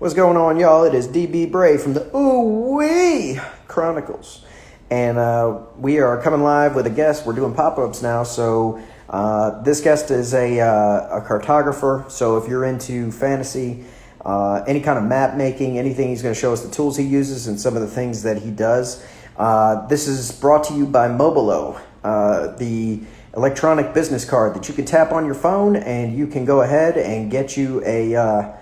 What's going on, y'all? It is DB Bray from the Ooh Wee Chronicles, and we are coming live with a guest. We're doing pop-ups now, so this guest is a cartographer. So if you're into fantasy, any kind of map making, anything, he's going to show us the tools he uses and some of the things that he does. This is brought to you by Mobilo, the electronic business card that you can tap on your phone, and you can go ahead and get you a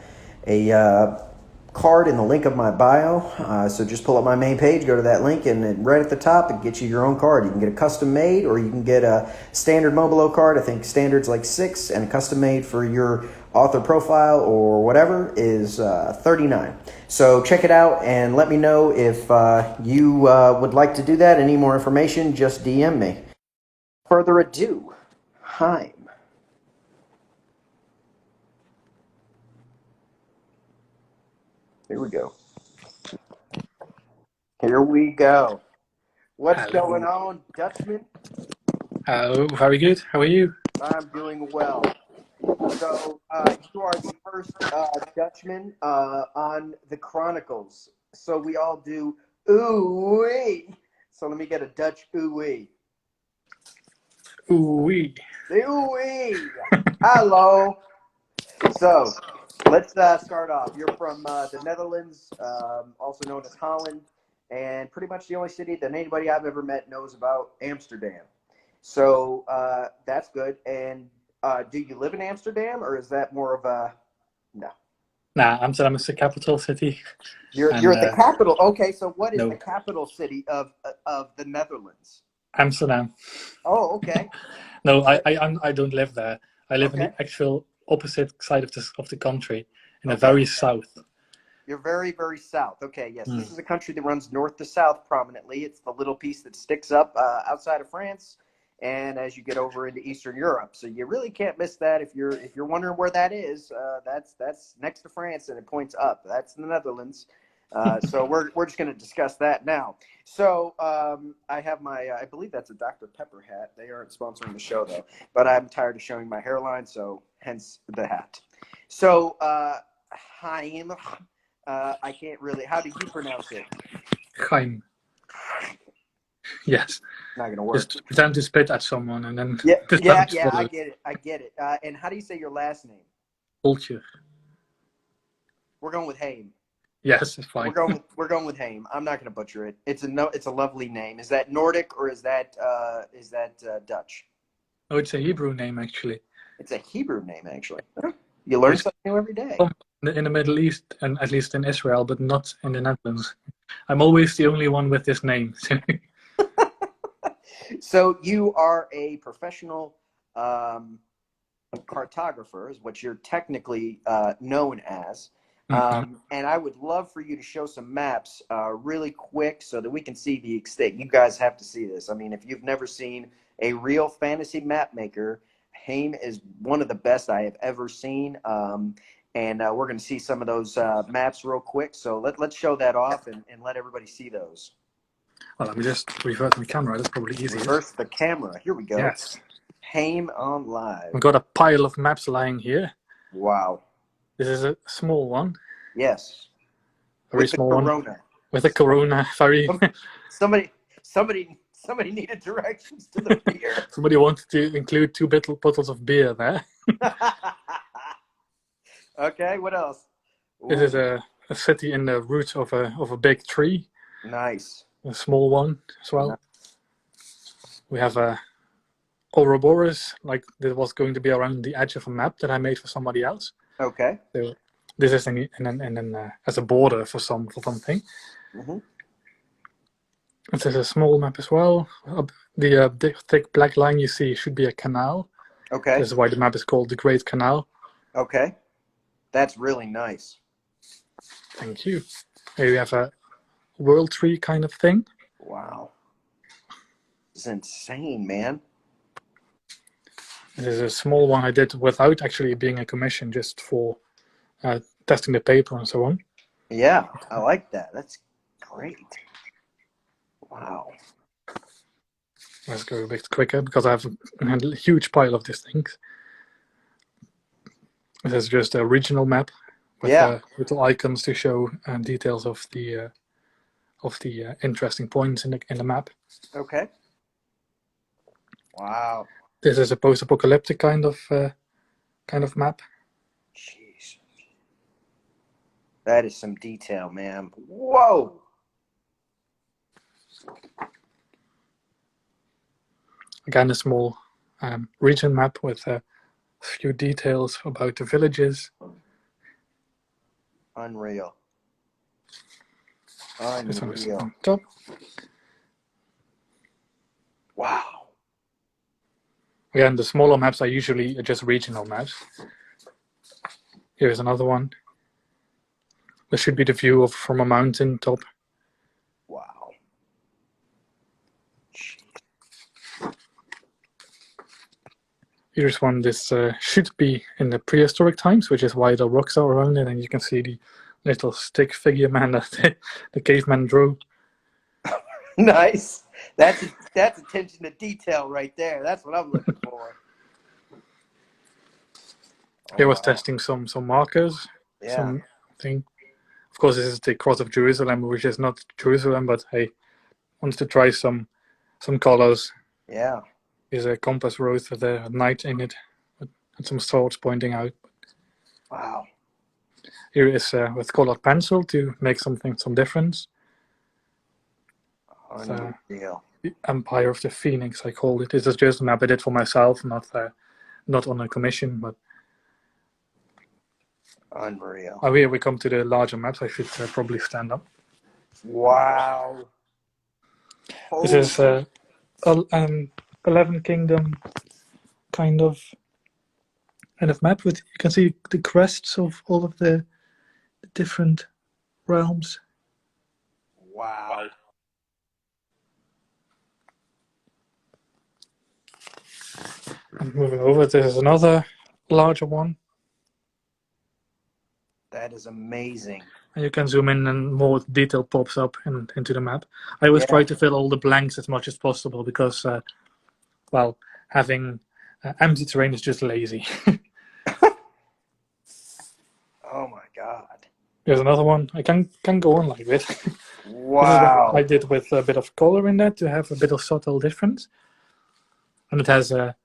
card in the link of my bio. So just pull up my main page, go to that link, and then right at the top it gets you your own card. You can get a custom made, or you can get a standard Mobilo card. I think standard's like $6, and custom made for your author profile or whatever is $39. So check it out and let me know if you would like to do that. Any more information, just DM me. Further ado, Heim. Here we go. Here we go. What's Hello. going on, Dutchman? Oh, very good. How are you? I'm doing well. So you are the first Dutchman on the Chronicles. So we all do ooh-wee. So let me get a Dutch ooh-wee. Ooh-wee. The ooh-wee. Hello. So let's start off. You're from the Netherlands, also known as Holland, and pretty much the only city that anybody I've ever met knows about, Amsterdam. So that's good. And do you live in Amsterdam, or is that more of a no? Nah, Amsterdam is the capital city. You're And, the capital. Okay, so what is no, the capital city of the Netherlands? Amsterdam. Oh, okay, No, I don't live there. I live in okay. the actual opposite side of the country, in the Okay. very south. You're very, very south. Okay, yes, Mm. this is a country that runs north to south prominently. It's the little piece that sticks up outside of France, and as you get over into Eastern Europe, so you really can't miss that. If you're wondering where that is, that's next to France, and it points up. That's the Netherlands. So we're just going to discuss that now. So I have my I believe that's a Dr. Pepper hat. They aren't sponsoring the show though, but I'm tired of showing my hairline, so hence the hat. So Heim. I can't really. How do you pronounce it? Geheim. Yes. Not gonna work. Just pretend to spit at someone and then Yeah, yeah, pretend to yeah. swallow I it. get it. I get it. And how do you say your last name? Culture. We're going with Haim. Yes, it's fine. We're going with Haim. I'm not gonna butcher it. It's a lovely name. Is that Nordic or is that Dutch? Oh, it's a Hebrew name actually. It's a Hebrew name actually. You learn It's something new every day. in the Middle East, and at least in Israel, but not in the Netherlands. I'm always the only one with this name. So you are a professional cartographer, is what you're technically known as. And I would love for you to show some maps really quick so that we can see the extent. You guys have to see this. I mean, if you've never seen a real fantasy map maker, Haim is one of the best I have ever seen. And we're going to see some of those maps real quick. So let's show that off and let everybody see those. Well, let me just revert my camera. That's probably easier. Reverse the camera. Here we go. Yes. Haim on live. We've got a pile of maps lying here. Wow. This is a small one. Yes. Very With the small Corona. one. With a Corona. Very. Somebody needed directions to the beer. Somebody wanted to include 2 bottles of beer there. Okay, what else? Ooh, This is a city in the roots of a big tree. nice. A small one as well. We have a Ouroboros, like this was going to be around the edge of a map that I made for somebody else. Okay. So this is as a border for something. Mm-hmm. This is a small map as well. The thick black line you see should be a canal. Okay. This is why the map is called the Great Canal. Okay. That's really nice. Thank you. Here we have a world tree kind of thing. Wow. It's insane, man. This is a small one I did without actually being a commission, just for testing the paper and so on. Yeah, I like that. That's great. Wow. Let's go a bit quicker because I have a huge pile of these things. This is just a regional map with Yeah. little icons to show details of the interesting points in the map. Okay. Wow. This is a post-apocalyptic kind of map. Jeez. That is some detail, man. Whoa. Again, a small region map with a few details about the villages. Unreal. This one is Unreal. on top. Wow. Again, the smaller maps are usually just regional maps. Here's another one. This should be the view from a mountain top. Wow. Jeez. Here's one. This should be in the prehistoric times, which is why the rocks are around it, and you can see the little stick figure man that the caveman drew. Nice. That's attention to detail right there. That's what I'm looking for. He was testing some markers. Yeah. Something. Of course, this is the cross of Jerusalem, which is not Jerusalem, but hey, wants to try some colors. Yeah. There's a compass rose with a knight in it, and some swords pointing out. Wow. Here is with colored pencil to make some difference. Unreal. The Empire of the Phoenix, I called it. This is just a map I did for myself, not on a commission, but. Unreal. Oh, here we come to the larger maps. I should probably stand up. Wow. This is 11 Kingdom kind of map with, you can see the crests of all of the different realms. Wow. And moving over, this is another larger one. That is amazing. And you can zoom in and more detail pops up into the map. I always try to fill all the blanks as much as possible because, well, having empty terrain is just lazy. Oh my God. Here's another one. I can go on like this. Wow. This is what I did with a bit of color in that to have a bit of subtle difference. And it has a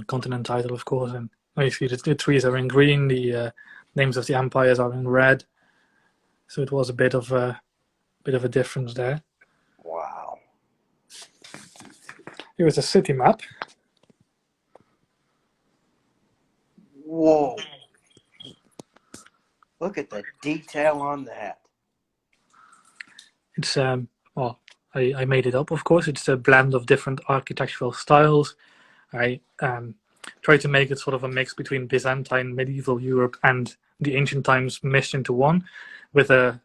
continent title, of course, and you see the trees are in green, the names of the empires are in red. So it was a bit of a difference there. Wow. Here is a city map. Whoa. Look at the detail on that. It's well, I made it up, of course. It's a blend of different architectural styles. I tried to make it sort of a mix between Byzantine, medieval Europe, and the ancient times meshed into one, with a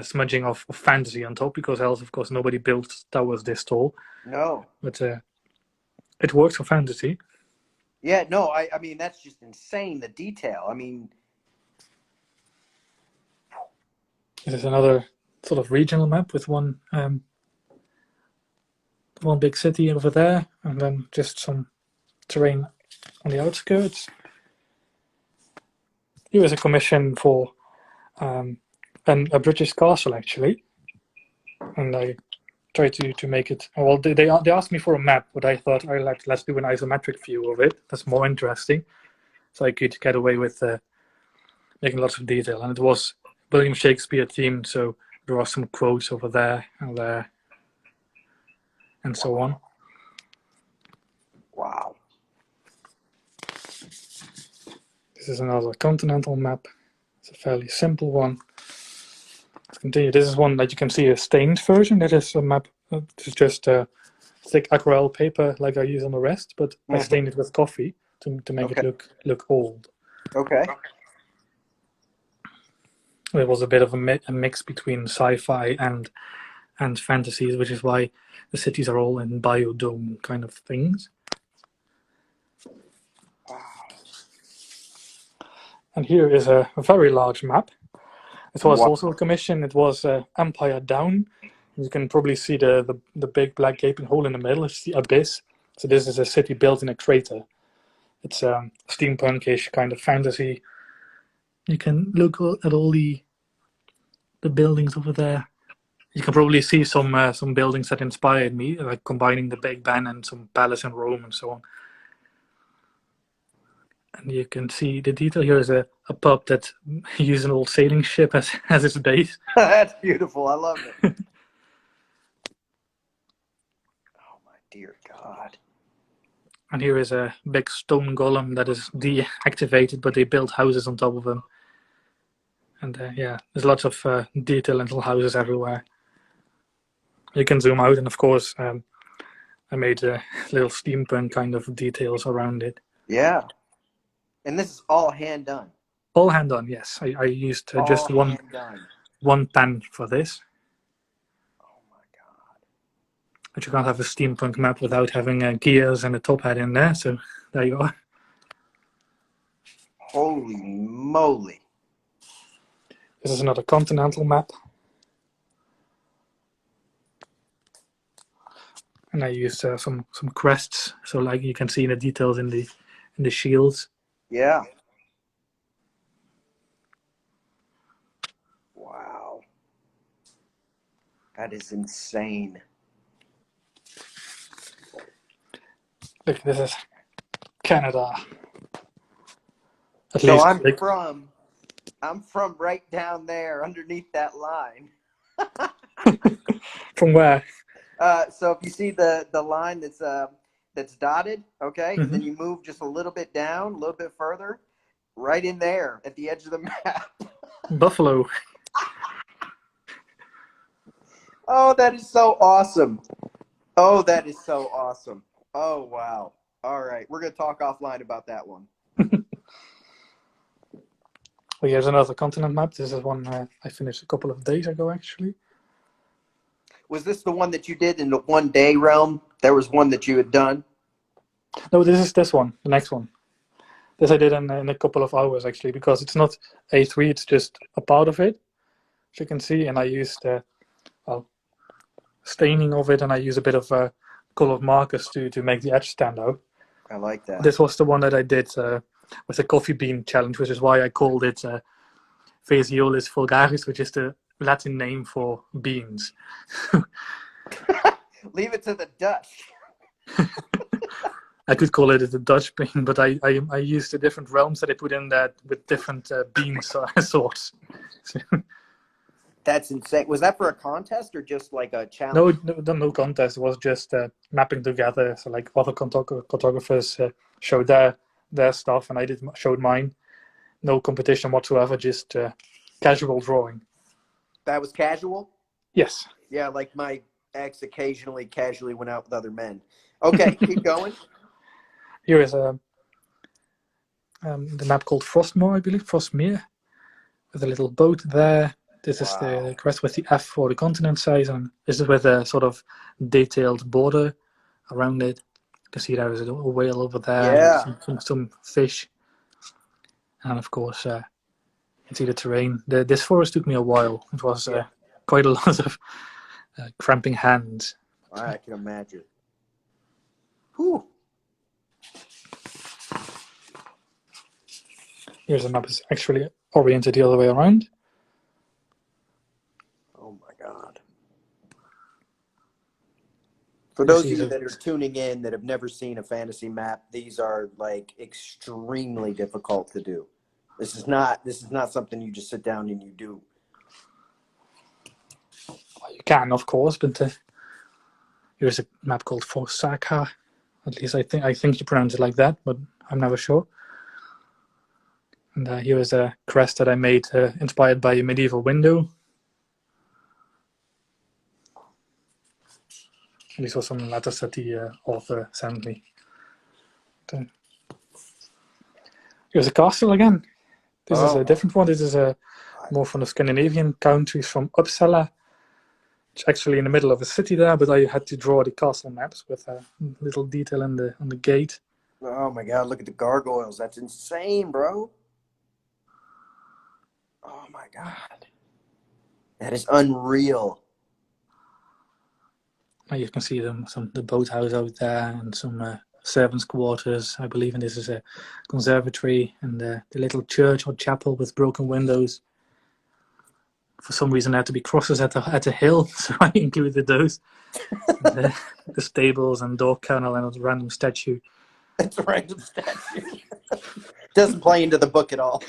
smudging of fantasy on top, because else, of course, nobody built towers this tall. No. But it works for fantasy. Yeah, no, I mean, that's just insane, the detail. I mean... This is another sort of regional map with one big city over there, and then just some terrain on the outskirts. Here is a commission for a British castle, actually, and I tried to make it. Well, they asked me for a map, but I thought, let's do an isometric view of it. That's more interesting, so I could get away with making lots of detail. And it was William Shakespeare themed, so there are some quotes over there and there, and so on. Wow. This is another continental map. It's a fairly simple one. Let's continue. This is one that you can see a stained version. That is a map. It's just a thick aquarelle paper like I use on the rest, but I stained it with coffee to make it look old. Okay. It was a bit of a mix between sci-fi and fantasies, which is why the cities are all in biodome kind of things. Wow. And here is a very large map. It was also a commission. It was Empire Down. You can probably see the big black gaping hole in the middle. It's the abyss. So this is a city built in a crater. It's steampunkish kind of fantasy. You can look at all the buildings over there. You can probably see some buildings that inspired me, like combining the Big Ben and some palace in Rome and so on. And you can see the detail here is a pub that uses an old sailing ship as its base. That's beautiful. I love it. Oh my dear God. And here is a big stone golem that is deactivated, but they built houses on top of them. And yeah, there's lots of detail and little houses everywhere. You can zoom out, and of course, I made little steampunk kind of details around it. Yeah. And this is all hand done. All hand on, yes. I used just one pen for this. Oh my God. But you can't have a steampunk map without having gears and a top hat in there, so there you are. Holy moly. This is another continental map. And I used some crests, so like you can see the details in the shields. Yeah. Wow. That is insane. Look, this is Canada. At So least, I'm from right down there underneath that line. From where? So if you see the line that's dotted, okay, and then you move just a little bit down, a little bit further, right in there at the edge of the map. Buffalo. Oh, that is so awesome. Oh, that is so awesome. Oh, wow. All right, we're going to talk offline about that one. Well, here's another continent map. This is one I finished a couple of days ago, actually. Was this the one that you did in the 1 day realm? There was one that you had done? No, this is this one, the next one. This I did in a couple of hours, actually, because it's not A3, it's just a part of it, as you can see. And I used staining of it, and I use a bit of colored markers to make the edge stand out. I like that. This was the one that I did with the coffee bean challenge, which is why I called it Phaseolus vulgaris, which is the Latin name for beans. Leave it to the Dutch. I could call it the Dutch bean, but I used the different realms that I put in that with different bean sorts. That's insane. Was that for a contest or just like a challenge? No contest. It was just mapping together. So like other cartographers showed their stuff, and I showed mine. No competition whatsoever, just casual drawing. That was casual? Yes. Yeah, like my ex occasionally casually went out with other men. Okay, keep going. Here is the map called Frostmoor, I believe, Frostmere, with a little boat there. This is the crest with the F for the continent size, and this is with a sort of detailed border around it. You can see there is a whale over there, Yeah. some fish, and of course, you can see the terrain. This forest took me a while. It was quite a lot of cramping hands. I can imagine. Whew. Here's a map that's actually oriented the other way around. Oh my God. For those of you that are tuning in that have never seen a fantasy map, these are like extremely difficult to do. This is not something you just sit down and you do. Well, you can, of course, but here's a map called Forsaka. At least I think you pronounce it like that, but I'm never sure. And here is a crest that I made inspired by a medieval window. These were some letters that the author sent me. Here's a castle again. This is a different one. This is more from the Scandinavian countries, from Uppsala. It's actually in the middle of a city there, but I had to draw the castle maps with a little detail on the gate. Oh my God, look at the gargoyles. That's insane, bro. Oh my God. That is unreal. Now you can see the boathouse out there and some servants' quarters. I believe in this is a conservatory and the little church or chapel with broken windows. For some reason, there had to be crosses at the hill, so I included those. The stables and door kennel and a random statue. It's a random statue. Doesn't play into the book at all.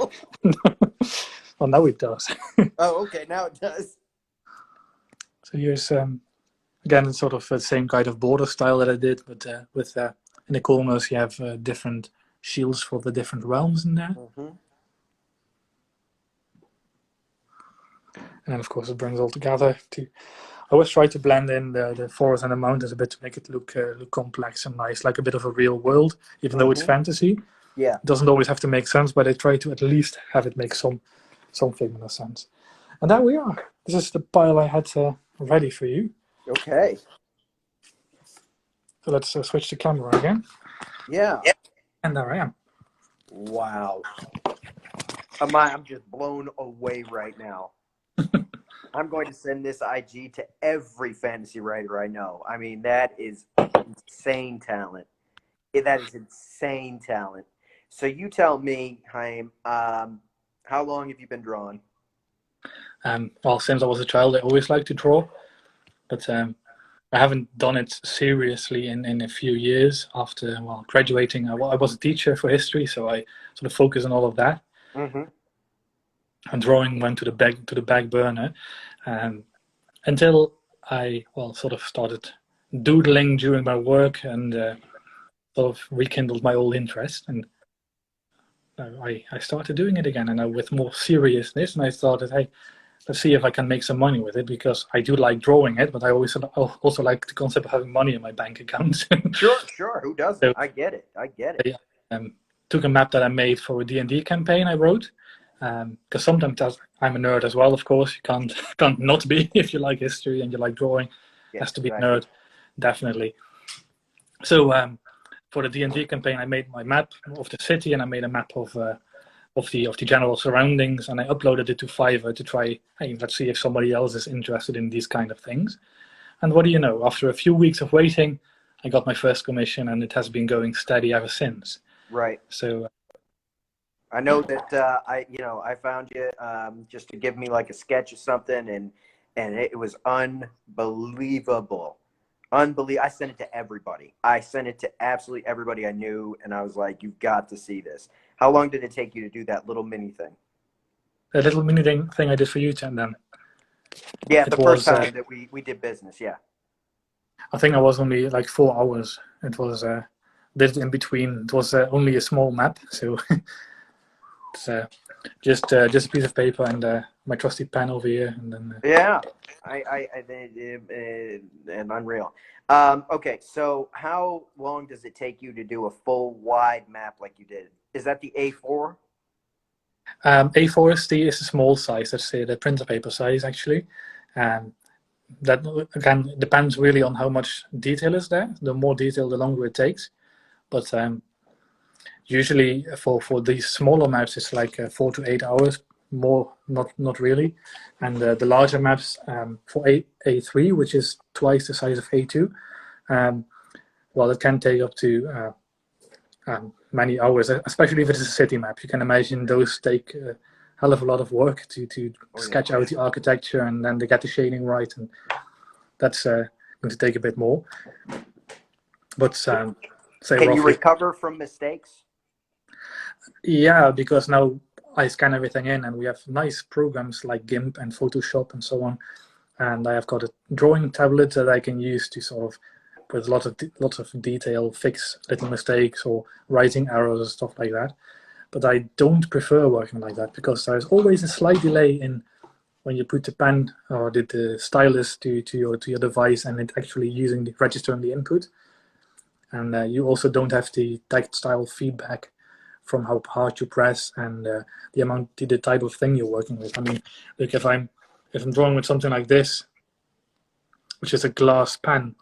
Well, now it does. Oh, okay, now it does. So here's again sort of the same kind of border style that I did, but with in the corners you have different shields for the different realms in there. Mm-hmm. And then of course it brings all together. I always try to blend in the forest and the mountains a bit to make it look complex and nice, like a bit of a real world, even though it's fantasy. Yeah. It doesn't always have to make sense, but I try to at least have it make some figment of sense. And there we are. This is the pile I had ready for you. Okay. So let's switch the camera again. Yeah. And there I am. Wow. I'm just blown away right now. I'm going to send this IG to every fantasy writer I know. I mean, that is insane talent. That is insane talent. So you tell me, Chaim, how long have you been drawing? Well, since I was a child, I always liked to draw, but I haven't done it seriously in a few years. After graduating, I was a teacher for history, so I sort of focused on all of that. Mm-hmm. And drawing went to the back burner until I sort of started doodling during my work and sort of rekindled my old interest, and I started doing it again, and with more seriousness. And I thought that, hey, let's see if I can make some money with it, because I do like drawing it, but I also like the concept of having money in my bank account. Sure. Who doesn't? So, I get it. I took a map that I made for a D&D campaign I wrote. Because sometimes I'm a nerd as well, of course. You can't not be if you like history and you like drawing. It has to be a nerd, definitely. So for the D&D campaign, I made my map of the city, and I made a map of the general surroundings, and I uploaded it to Fiverr to try, hey, let's see if somebody else is interested in these kind of things. And what do you know? After a few weeks of waiting, I got my first commission, and it has been going steady ever since. Right. So. I know that I found you just to give me like a sketch or something, and it was unbelievable. I sent it to everybody. I sent it to absolutely everybody I knew, and I was like, "You've got to see this." How long did it take you to do that little mini thing? The little mini thing I did for you, and then. Yeah, the first time that we did business. Yeah. I think I was only like 4 hours. It was did in between. It was only a small map, so. It's just a piece of paper and my trusty pen over here, and then. Yeah, and unreal. Okay, so how long does it take you to do a full wide map like you did? Is that the A4? A4 is the small size. Let's say the printer paper size, actually. That again depends really on how much detail is there. The more detail, the longer it takes. But usually for these smaller maps, it's like 4 to 8 hours. More, not really. And the larger maps for A3, which is twice the size of A2, it can take up to many hours, especially if it's a city map. You can imagine those take a hell of a lot of work to sketch out the architecture, and then to get the shading right, and that's going to take a bit more. But can you recover from mistakes? Yeah, because now I scan everything in, and we have nice programs like GIMP and Photoshop and so on. And I have got a drawing tablet that I can use to sort of, with lots of detail, fix little mistakes or writing errors and stuff like that. But I don't prefer working like that, because there's always a slight delay in when you put the pen or the stylus to your device, and it actually registering the input. And you also don't have the tactile feedback from how hard you press and the type of thing you're working with. I mean, like if I'm drawing with something like this, which is a glass pen,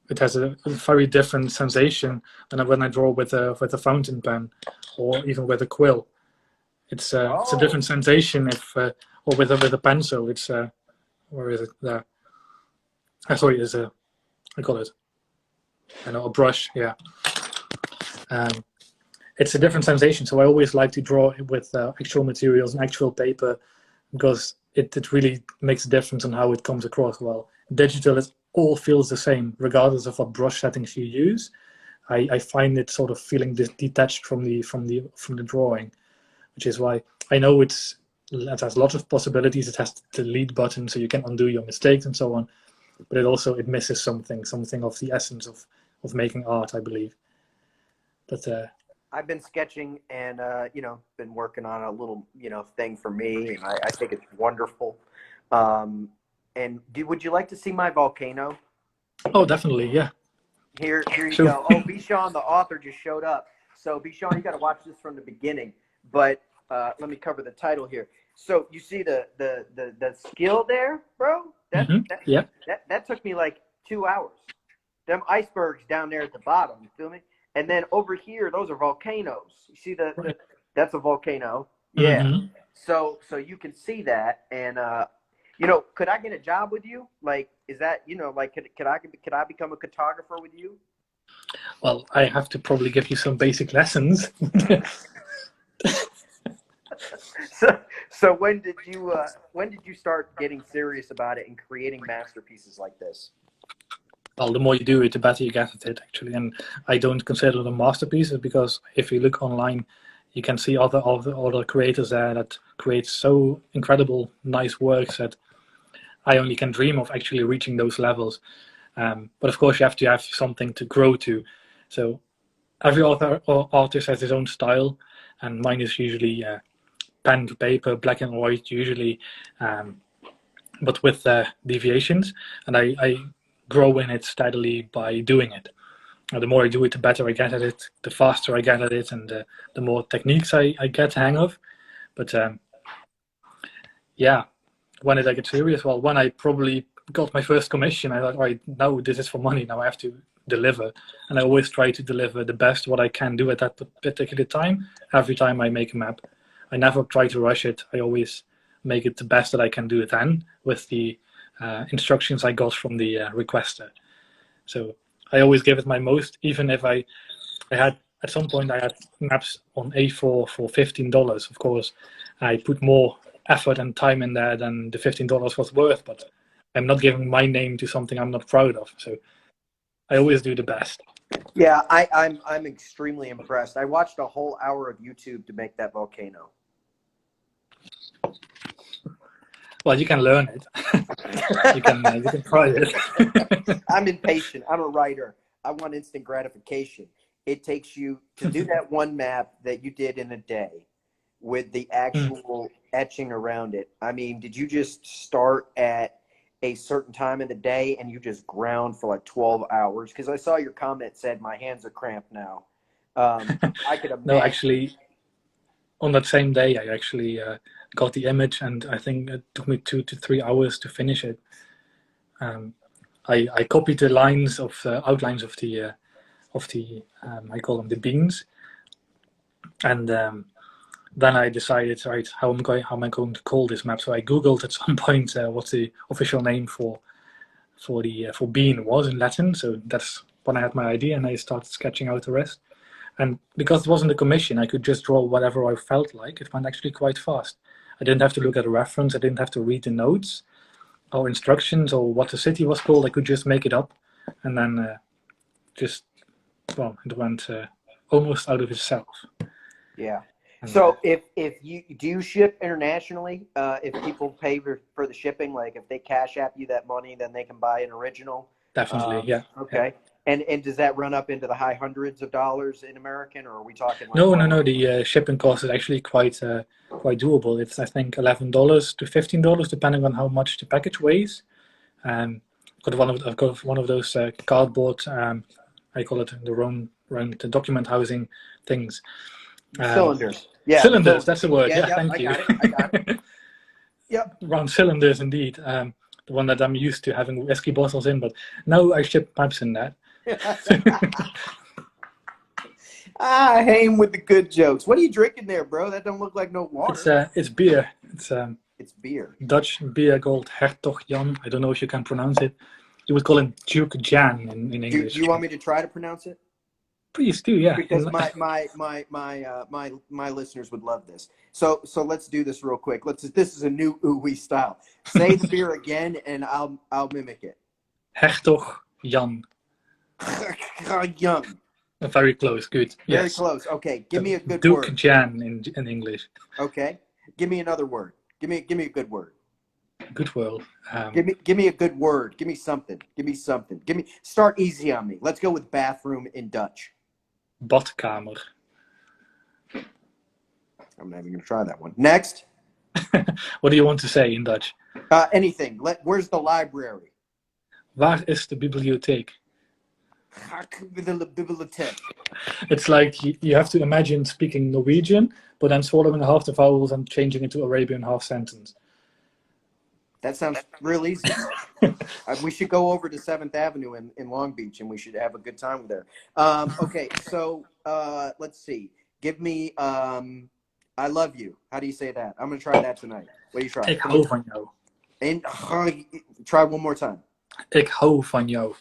it has a very different sensation than when I draw with a fountain pen or even with a quill. It's a different sensation or with a pencil. It's where is it there? Sorry, I call it. I know, a brush. Yeah. it's a different sensation. So I always like to draw with actual materials and actual paper, because it really makes a difference on how it comes across. Well, digital, it all feels the same, regardless of what brush settings you use. I find it sort of feeling detached from the drawing, which is why I know it has lots of possibilities. It has the delete button, so you can undo your mistakes and so on. But it misses something of the essence of making art, I believe. But I've been sketching and been working on a little thing for me, and I think it's wonderful. And would you like to see my volcano? oh, definitely, yeah. Here you So go. Oh, Bichon, the author, just showed up. So Bichon, you got to watch this from the beginning. But let me cover the title here. So you see the skill there, bro? yeah, That took me like 2 hours. Them icebergs down there at the bottom, you feel me? And then over here, those are volcanoes. You see right. that's a volcano. Yeah. Mm-hmm. So you can see that, and could I get a job with you? Like, is that like could I become a cartographer with you? Well, I have to probably give you some basic lessons. So when did you start getting serious about it and creating masterpieces like this? Well, the more you do it, the better you get at it, actually. And I don't consider them masterpieces, because if you look online, you can see other creators there that create so incredible, nice works that I only can dream of actually reaching those levels. But of course, you have to have something to grow to. So every artist has his own style, and mine is usually pen to paper, black and white, usually, but with deviations. And I grow in it steadily by doing it. The more I do it, the better I get at it, the faster I get at it, and the more techniques I get the hang of. But yeah, when did I get serious? Well, when I probably got my first commission, I thought, all right, now this is for money. Now I have to deliver. And I always try to deliver the best what I can do at that particular time, every time I make a map. I never try to rush it. I always make it the best that I can do it then, with the instructions I got from the requester. So I always give it my most, even if I had, at some point I had maps on A4 for $15. Of course, I put more effort and time in there than the $15 was worth, but I'm not giving my name to something I'm not proud of. So I always do the best. Yeah, I'm extremely impressed. I watched a whole hour of YouTube to make that volcano. Well, you can learn it. you can try it. I'm impatient. I'm a writer. I want instant gratification. It takes you to do that one map that you did in a day with the actual etching around it. I mean, did you just start at a certain time of the day and you just ground for like 12 hours? Because I saw your comment said, my hands are cramped now. I could imagine. No, actually, on that same day, I actually got the image, and I think it took me 2 to 3 hours to finish it. I copied the lines of outlines of the I call them the beans, and then I decided, right, how am I going to call this map? So I googled at some point what the official name for bean was in Latin. So that's when I had my idea, and I started sketching out the rest. And because it wasn't a commission, I could just draw whatever I felt like. It went actually quite fast. I didn't have to look at a reference. I didn't have to read the notes or instructions or what the city was called. I could just make it up, and then it went almost out of itself. Yeah. So if you ship internationally, if people pay for the shipping, like if they cash app you that money, then they can buy an original. Definitely, yeah. Okay. Yeah. And does that run up into the high hundreds of dollars in American, or are we talking? Like no. The shipping cost is actually quite doable. It's, I think, $11 to $15, depending on how much the package weighs. I've got one of those cardboard. I call it the round the document housing things. Cylinders. Yeah. Cylinders. That's the word. Yeah. Thank you. I got it. Yep. Round cylinders, indeed. The one that I'm used to having whiskey bottles in, but now I ship pipes in that. I aim with the good jokes. What are you drinking there, bro? That don't look like no water. It's beer. It's beer. Dutch beer called Hertog Jan. I don't know if you can pronounce it. You would call it Duke Jan in English. Do you want me to try to pronounce it? Please do, yeah. Because my listeners would love this. So let's do this real quick. This is a new ooh-wee style. Say the beer again, and I'll mimic it. Hertog Jan. Young. Very close. Good. Very Yes. close. Okay, give me a good Duke word. Jan in English. Okay, give me another word. Give me a good word. Good word. Give me a good word. Give me something. Start easy on me. Let's go with bathroom in Dutch. Badkamer. I'm not even gonna try that one. Next. What do you want to say in Dutch? Anything. Where's the library? Waar is de bibliotheek? The bibliotheek. It's like you have to imagine speaking Norwegian, but then swallowing half the vowels and changing it to Arabian half sentence. That sounds real easy. We should go over to 7th Avenue in Long Beach, and we should have a good time there. Okay, so let's see. Give me I love you. How do you say that? I'm going to try that tonight. What do you try? Ik hou van jou. And, try one more time. Ik hou van jou.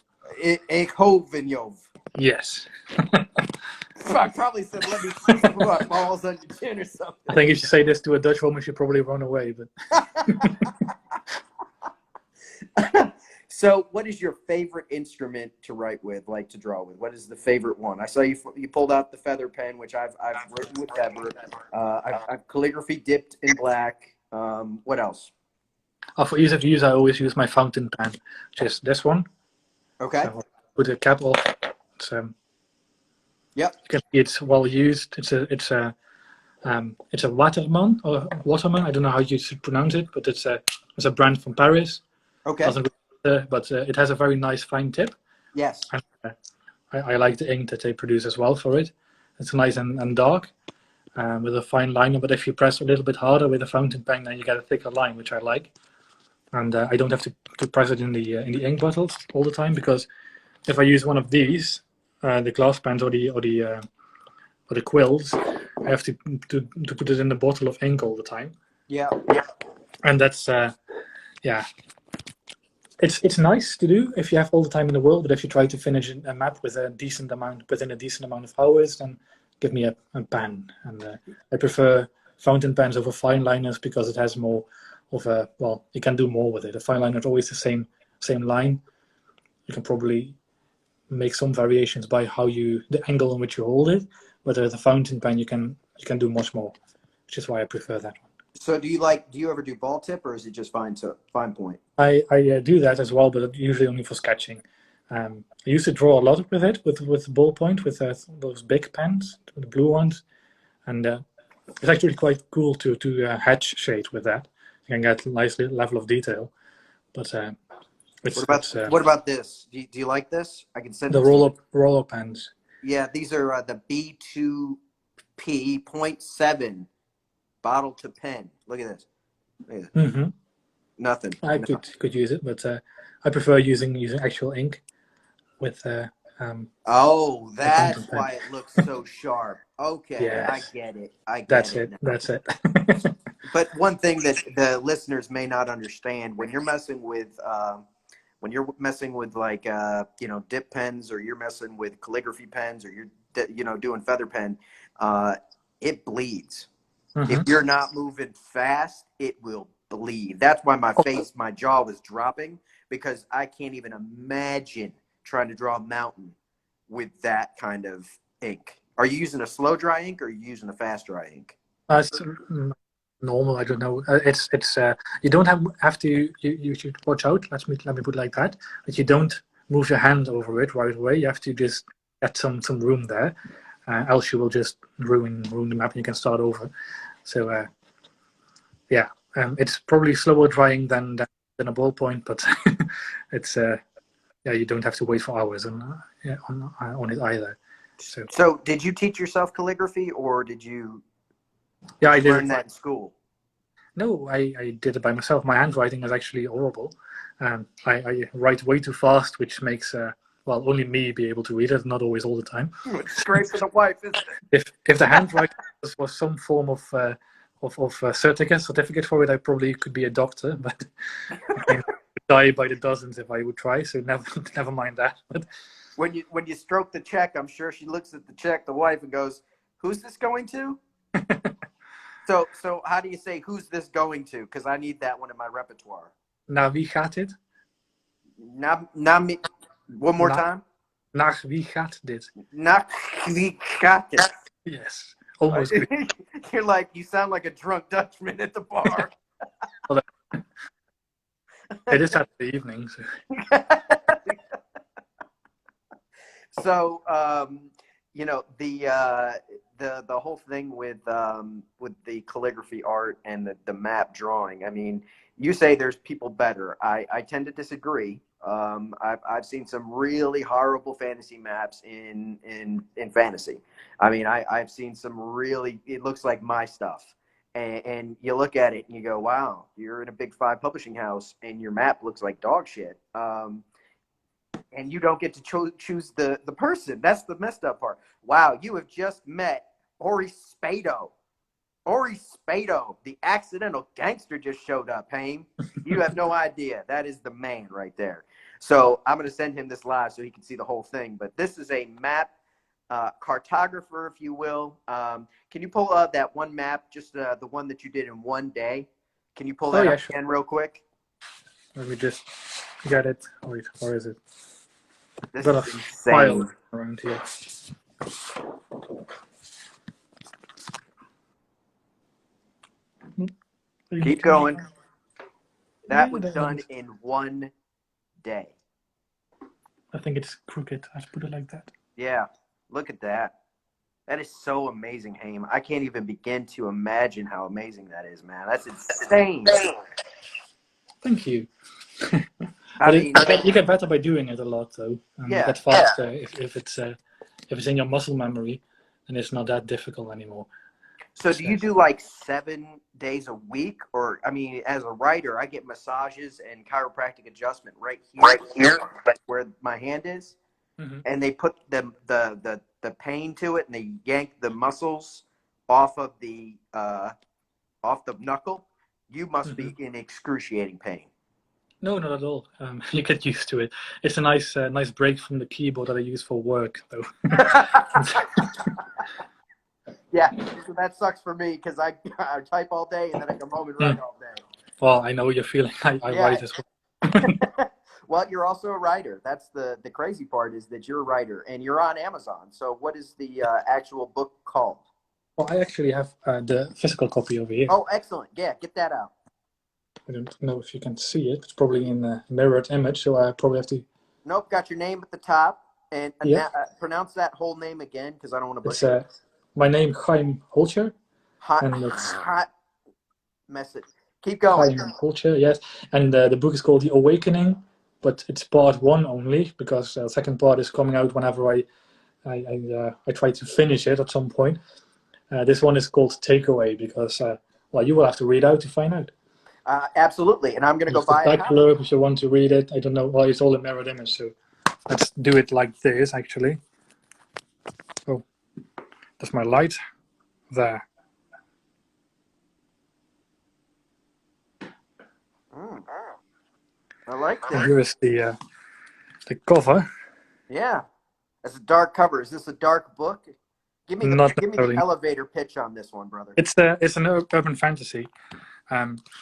Ik hou van jou. Yes. I probably said, let me put my balls on your chin or something. I think if you say this to a Dutch woman, she'd probably run away. But So, what is your favorite instrument to write with, like to draw with? What is the favorite one? I saw you pulled out the feather pen, which I've written with feather. I've calligraphy dipped in black. What else? for ease of use, I always use my fountain pen, which is this one. Okay. So put the cap off. It's Yep. You can see it's well used. It's a Waterman or Waterman. I don't know how you should pronounce it, but it's a brand from Paris. Okay. But it has a very nice fine tip. Yes. And, I like the ink that they produce as well for it. It's nice and dark with a fine liner. But if you press a little bit harder with a fountain pen, then you get a thicker line, which I like. And I don't have to press it in the ink bottles all the time, because if I use one of these, the glass pens or the quills, I have to put it in the bottle of ink all the time. Yeah. And that's It's nice to do if you have all the time in the world, but if you try to finish a map within a decent amount of hours, then give me a pen. And I prefer fountain pens over fine liners because it has more of a, well, you can do more with it. A fine liner is always the same line. You can probably make some variations by the angle in which you hold it, but with a fountain pen you can do much more, which is why I prefer that one. So do you ever do ball tip, or is it just fine point? I do that as well, but usually only for sketching. I used to draw a lot with it, with ballpoint, with those big pens, the blue ones, and it's actually quite cool to hatch shade with that. You can get a nice level of detail. But what about this? Do you like this? I can send the roll up pens. Yeah, these are the B2P 0.7 bottle to pen. Look at this. Mm-hmm. Nothing. I could use it, but I prefer using actual ink with. Oh, that's why it looks so sharp. Okay, yes. I get it. That's it. But one thing that the listeners may not understand, when you're messing with like dip pens, or you're messing with calligraphy pens, or you're doing feather pen, it bleeds. Mm-hmm. If you're not moving fast, it will bleed. That's why my jaw was dropping, because I can't even imagine trying to draw a mountain with that kind of ink. Are you using a slow dry ink, or are you using a fast dry ink? It's normal. I don't know. It's you don't have to. You should watch out. Let me put it like that. But you don't move your hand over it right away. You have to just get some room there, else you will just ruin the map and you can start over. So it's probably slower drying than a ballpoint, but it's you don't have to wait for hours on it either. So did you teach yourself calligraphy, or did you I did learn that in school? No, I did it by myself. My handwriting is actually horrible. I write way too fast, which makes only me be able to read it, not always all the time. It's great for the wife, isn't it? If the handwriting was some form of certificate for it, I probably could be a doctor, but I would die by the dozens if I would try. So never mind that. But when you stroke the check, I'm sure she looks at the check, the wife, and goes, "Who's this going to?" So how do you say "Who's this going to"? Because I need that one in my repertoire. Naar wie gaat dit? One more time. Naar wie gaat dit? Nach wie gaat het? Yes, almost good. You sound like a drunk Dutchman at the bar. It is Saturday evening. So the whole thing with the calligraphy art and the map drawing. I mean, you say there's people better. I tend to disagree. I've seen some really horrible fantasy maps in fantasy. I mean, I've seen some really, it looks like my stuff. And you look at it and you go, wow, you're in a big 5 publishing house and your map looks like dog shit. And you don't get to choose the person. That's the messed up part. Wow, you have just met Ori Spado. Ori Spado, the accidental gangster, just showed up, Haim. You have no idea. That is the man right there. So I'm going to send him this live so he can see the whole thing. But this is a map cartographer, if you will. Can you pull up that one map, just the one that you did in one day? Can you pull that up again real quick? Let me just get it. Wait, where is it? This Got is a insane. file around here. Keep going. That was done in one day. I think it's crooked. I put it like that. Yeah, look at that. That is so amazing, Haim. I can't even begin to imagine how amazing that is, man. That's insane. Thank you. I mean, you get better by doing it a lot, though. You get faster if it's in your muscle memory, then it's not that difficult anymore. So do you do like 7 days a week? Or, I mean, as a writer, I get massages and chiropractic adjustment right here where my hand is. Mm-hmm. And they put the pain to it and they yank the muscles off of the knuckle. You must be in excruciating pain. No, not at all. You get used to it. It's a nice break from the keyboard that I use for work, though. Yeah, so that sucks for me because I type all day and then I come home and write all day. Well, I know you're feeling. I write as well. Well, you're also a writer. That's the crazy part, is that you're a writer and you're on Amazon. So what is the actual book called? Well, I actually have the physical copy over here. Oh, excellent. Yeah, get that out. I don't know if you can see it. It's probably in a mirrored image, so I probably have to... Nope, got your name at the top. And pronounce that whole name again, because I don't want to butcher it. My name, Chaim Holcher. Hot message. Keep going. Chaim Holcher, yes. And the book is called The Awakening, but it's part 1 only, because the second part is coming out whenever I try to finish it at some point. This one is called Takeaway, because, you will have to read out to find out. Absolutely, and I'm going to go buy it. Blurb if you want to read it. I don't know. Well, it's all a mirrored image, so let's do it like this, actually. Oh, that's my light. There. I like that. And here is the cover. Yeah, it's a dark cover. Is this a dark bok? Give me the elevator pitch on this one, brother. It's an urban fantasy.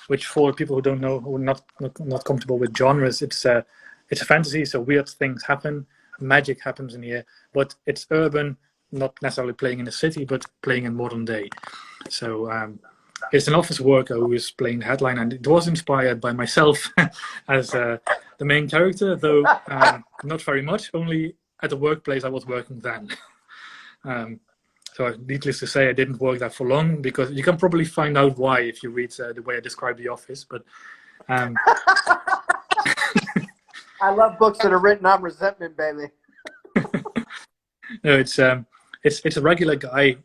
Which, for people who don't know, who are not comfortable with genres, it's a fantasy, so weird things happen, magic happens in here, but it's urban, not necessarily playing in a city, but playing in modern day. So it's an office worker who is playing the headline, and it was inspired by myself as the main character, though not very much, only at the workplace I was working then. So needless to say, I didn't work there for long, because you can probably find out why if you read the way I describe the office. But I love books that are written on resentment, baby. No, it's a regular guy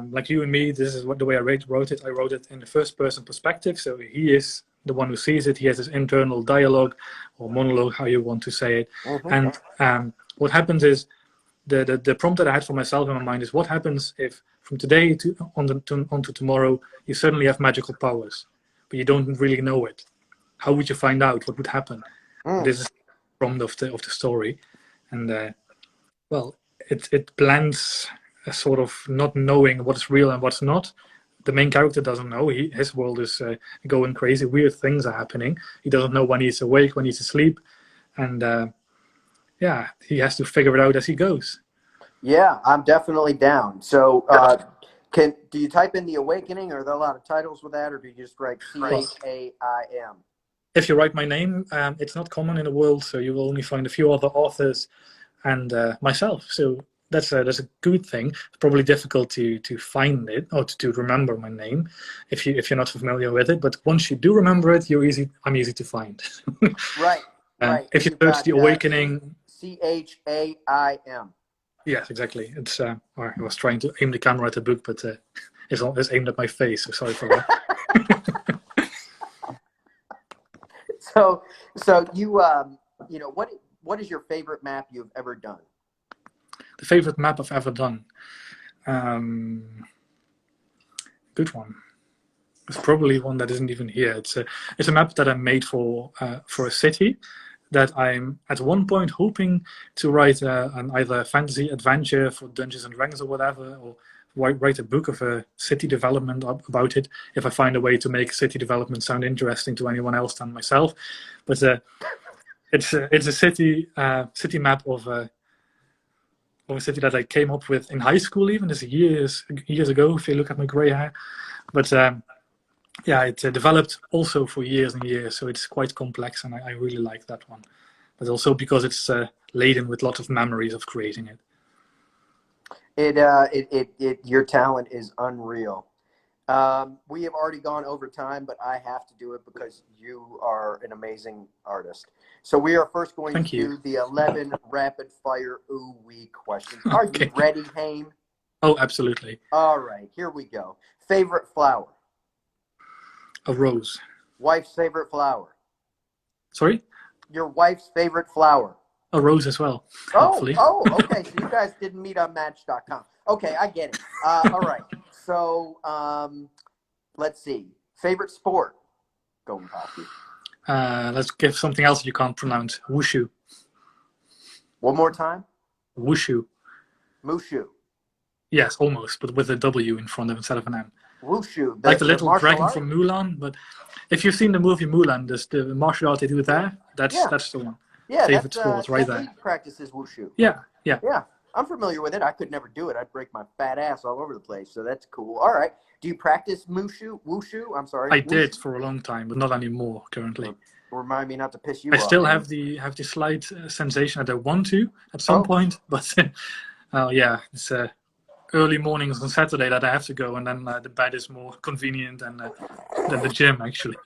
like you and me. This is the way I wrote it. I wrote it in the first person perspective, so he is the one who sees it. He has his internal dialogue or monologue, how you want to say it. Mm-hmm. And what happens is, the prompt that I had for myself in my mind is, what happens if from today onto tomorrow you suddenly have magical powers, but you don't really know it? How would you find out? What would happen? This is the prompt of the story, and Well, it blends a sort of not knowing what's real and what's not. The main character doesn't know. His world is going crazy. Weird things are happening. He doesn't know when he's awake, when he's asleep, and yeah, he has to figure it out as he goes. Yeah, I'm definitely down. So, do you type in The Awakening? Are there a lot of titles with that, or do you just write CHAIM? If you write my name, it's not common in the world, so you will only find a few other authors and myself. So that's a good thing. It's probably difficult to find it or to remember my name if you're not familiar with it. But once you do remember it, I'm easy to find. Right, right. If you You've search got The Awakening. CHAIM. Yes, exactly. It's I was trying to aim the camera at the book, but it's aimed at my face. So sorry for that. So you know, what is your favorite map you've ever done? The favorite map I've ever done. Good one. It's probably one that isn't even here. It's a map that I made for a city that I'm at one point hoping to write an either fantasy adventure for Dungeons and Dragons or whatever, or write a book of a city development about it if I find a way to make city development sound interesting to anyone else than myself. But it's a city map of a city that I came up with in high school. Even this years ago, if you look at my gray hair. But yeah, it developed also for years and years, so it's quite complex, and I really like that one. But also because it's laden with lots of memories of creating it. Your talent is unreal. We have already gone over time, but I have to do it because you are an amazing artist. So we are first going to do the 11 rapid fire ooh-wee questions. Are you ready, Haim? Oh, absolutely. All right, here we go. Favorite flower? A rose. Wife's favorite flower? Sorry? Your wife's favorite flower? A rose as well, hopefully. Okay. So you guys didn't meet on Match.com. Okay, I get it. All right. So let's see. Favorite sport? Go with hockey. Let's give something else you can't pronounce. Wushu. One more time? Wushu. Mushu. Yes, almost, but with a W in front of instead of an M. Wushu. Like the little dragon from Mulan, but if you've seen the movie Mulan, the martial art they do there, that's the one. Yeah, favorite sport right there. Practices wushu. Yeah. I'm familiar with it. I could never do it. I'd break my fat ass all over the place. So that's cool. All right. Do you practice wushu? I'm sorry. I did for a long time, but not anymore currently. Remind me not to piss you off. I still have the slight sensation that I want to at some point, but yeah, it's early mornings on Saturday that I have to go, and then the bed is more convenient than the gym actually.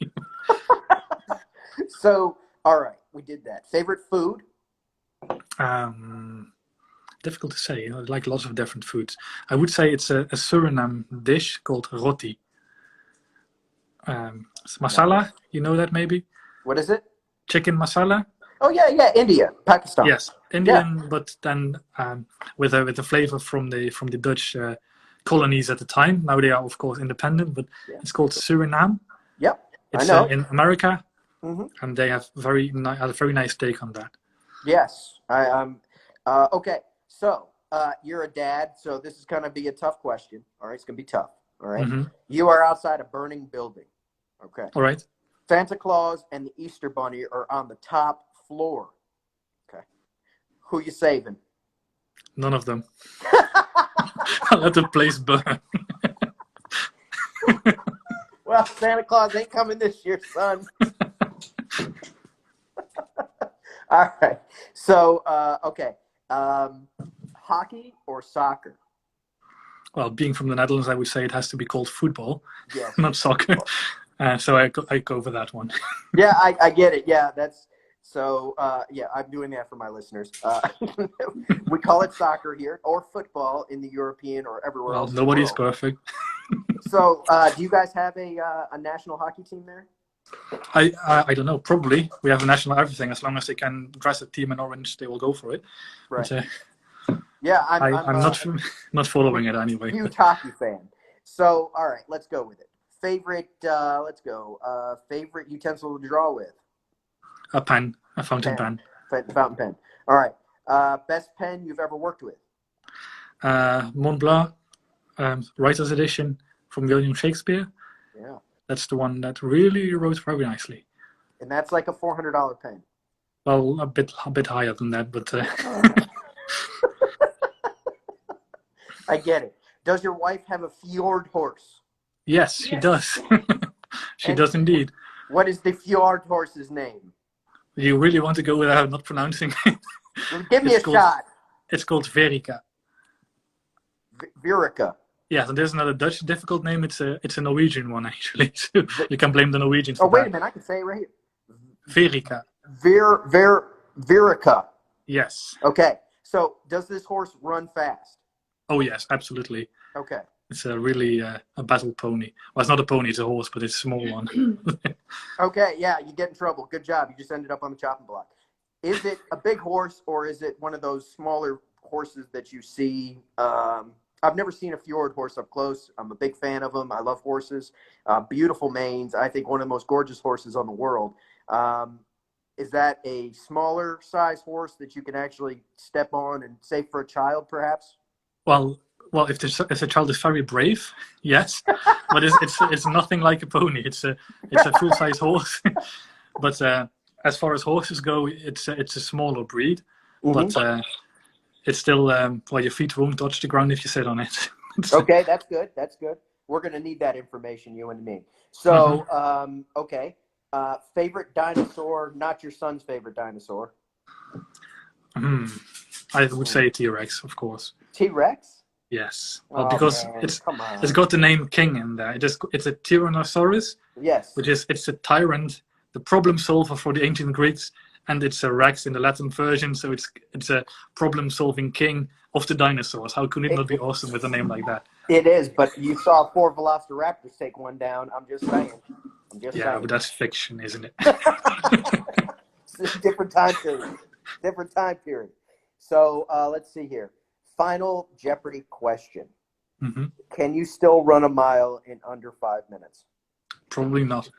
So, all right, we did that. Favorite food? Difficult to say. I like lots of different foods. I would say it's a Suriname dish called roti. Masala, you know that maybe? What is it? Chicken masala. Oh yeah, India, Pakistan. Yes, Indian, but then with a flavor from the Dutch colonies at the time. Now they are of course independent, but it's called Suriname. Yep, it's I know. In America, and they have a very nice take on that. Yes, okay. So you're a dad, so this is gonna be a tough question. All right, it's gonna be tough. All right, you are outside a burning building. Okay. All right. Santa Claus and the Easter Bunny are on the top floor. Okay. Who you saving? None of them. I'll let the place burn. Well, Santa Claus ain't coming this year, son. All right. So, okay. Hockey or soccer? Well, being from the Netherlands, I would say it has to be called football, yes. not soccer. So I go for that one. Yeah, I get it. Yeah, that's so. Yeah, I'm doing that for my listeners. We call it soccer here, or football in the European or everywhere else. Nobody's perfect. So, do you guys have a national hockey team there? I don't know. Probably we have a national everything. As long as they can dress a team in orange, they will go for it. Right. But, yeah, I'm not following it anyway. Huge hockey fan. So, all right, let's go with it. Favorite, let's go. Favorite utensil to draw with? A pen, a fountain pen. Fountain pen. All right. Best pen you've ever worked with? Mont Blanc, Writer's Edition from William Shakespeare. Yeah. That's the one that really wrote very nicely. And that's like a $400 pen. Well, a bit higher than that, but I get it. Does your wife have a fjord horse? yes, she does. She And does indeed. what is the fjord horse's name? You really want to go without not pronouncing it? Give me a shot. It's called Verica. Virica. Yeah, and there's another Dutch difficult name. It's a Norwegian one, actually. So you can blame the Norwegians for Oh, wait a that. minute. I can say it right here. Verica. Virica. Yes. Okay. So does this horse run fast? Oh, yes, absolutely. Okay. It's a really a battle pony. Well, it's not a pony, it's a horse, but it's a small one. Okay, yeah, you get in trouble. Good job. You just ended up on the chopping block. Is it a big horse or is it one of those smaller horses that you see? I've never seen a fjord horse up close. I'm a big fan of them. I love horses. Beautiful manes. I think one of the most gorgeous horses on the world. Is that a smaller size horse that you can actually step on and safe for a child, perhaps? Well, if the child is very brave, yes, but it's nothing like a pony. It's a full size horse. But as far as horses go, it's a smaller breed. Mm-hmm. But it's still well, your feet won't touch the ground if you sit on it. Okay, that's good. That's good. We're gonna need that information, you and me. So, okay. Favorite dinosaur? Not your son's favorite dinosaur. I would say T-Rex, of course. T-Rex? Yes, well, Oh, because man, it's come on. got the name King in there. It's a Tyrannosaurus, Yes. which is it's a tyrant, the problem solver for the ancient Greeks, and it's a Rex in the Latin version. So it's a problem-solving king of the dinosaurs. How could it not be awesome with a name like that? It is, but you saw 4 velociraptors take one down. I'm just saying. Yeah, but that's fiction, isn't it? It's a different time period. Different time period. So let's see here. Final Jeopardy question. Mm-hmm. Can you still run a mile in under 5 minutes? Probably not.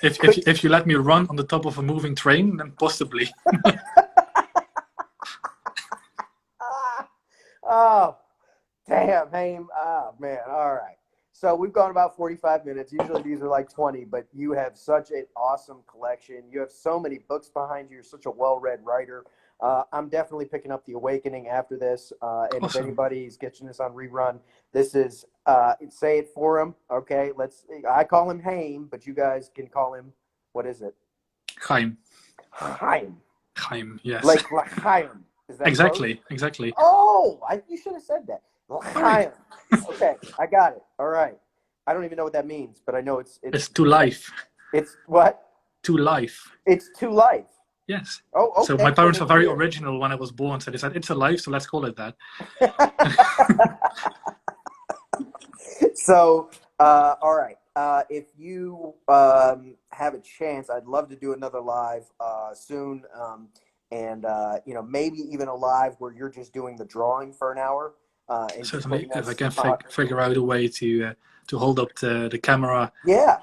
If you let me run on the top of a moving train, then possibly. Oh, damn, Haim. Oh, man. All right. So we've gone about 45 minutes. Usually these are like 20, but you have such an awesome collection. You have so many books behind you. You're such a well-read writer. I'm definitely picking up The Awakening after this. And Awesome. If anybody's getting this on rerun, this is, say it for him. Okay. I call him Haim, but you guys can call him, what is it? Chaim. Haim. Chaim, yes. Like Chaim. Is that exactly, close? exactly. Oh, you should have said that. Chaim. Okay, I got it. All right. I don't even know what that means, but I know it's to life. It's what? To life. It's to life. Yes. Oh, okay. So my parents were very original when I was born, so they said it's a life, so let's call it that. So, all right. If you have a chance, I'd love to do another live soon, and maybe even a live where you're just doing the drawing for an hour. Certainly, if I can figure out a way to hold up the camera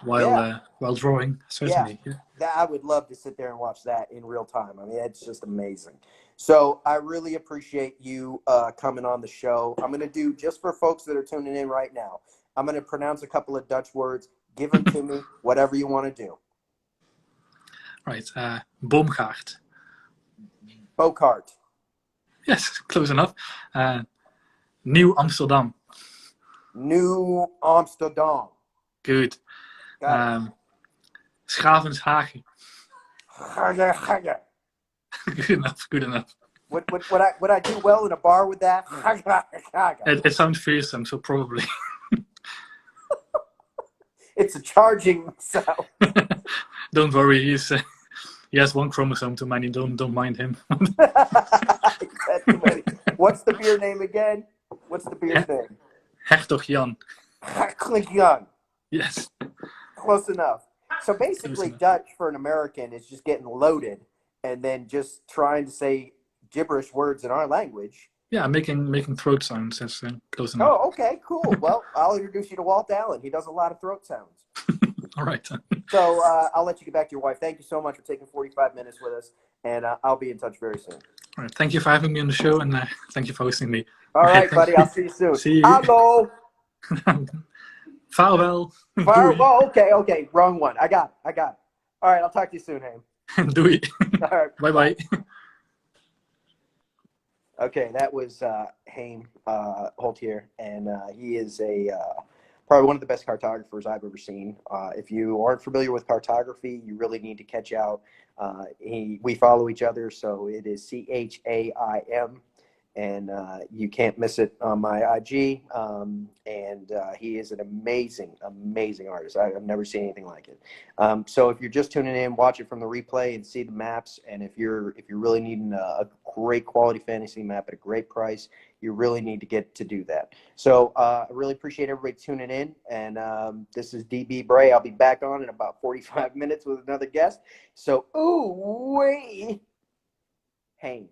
while drawing, certainly. Yeah. I would love to sit there and watch that in real time. I mean, it's just amazing. So I really appreciate you coming on the show. I'm going to do, just for folks that are tuning in right now, I'm going to pronounce a couple of Dutch words. Give them to me, whatever you want to do. Right. Boomgaard. Bocart. Yes, close enough. New Amsterdam. New Amsterdam. Good. Schavenshagen. Good enough. Good enough. Would I do well in a bar with that? It sounds fearsome, so probably. It's a charging sound. Don't worry, he has one chromosome too many. Don't mind him. What's the beer name again? What's the beer's name? Hertog Jan. Hertog Jan. Yes. Close enough. So basically, Dutch for an American is just getting loaded and then just trying to say gibberish words in our language. Yeah, making throat sounds. That's close enough. Oh, okay, cool. Well, I'll introduce you to Walt Allen. He does a lot of throat sounds. All right. So I'll let you get back to your wife. Thank you so much for taking 45 minutes with us, and I'll be in touch very soon. All right, thank you for having me on the show, and thank you for hosting me. All Right, right, thank buddy. you. I'll see you soon. See you. Hello. Vaarwel. Fire. Doei. Oh, okay. Wrong one. I got it. All right. I'll talk to you soon, Haim. Doei. All right. Bye bye. Okay, that was Haim Holtier, and he is probably one of the best cartographers I've ever seen. If you aren't familiar with cartography, you really need to catch out. We follow each other, so it is CHAIM, and you can't miss it on my IG. And he is an amazing artist. I've never seen anything like it. So if you're just tuning in, watch it from the replay and see the maps. And if you're really needing a great quality fantasy map at a great price, you really need to get to do that. So I really appreciate everybody tuning in. And this is DB Bray. I'll be back on in about 45 minutes with another guest. So, ooh, wait, Haim.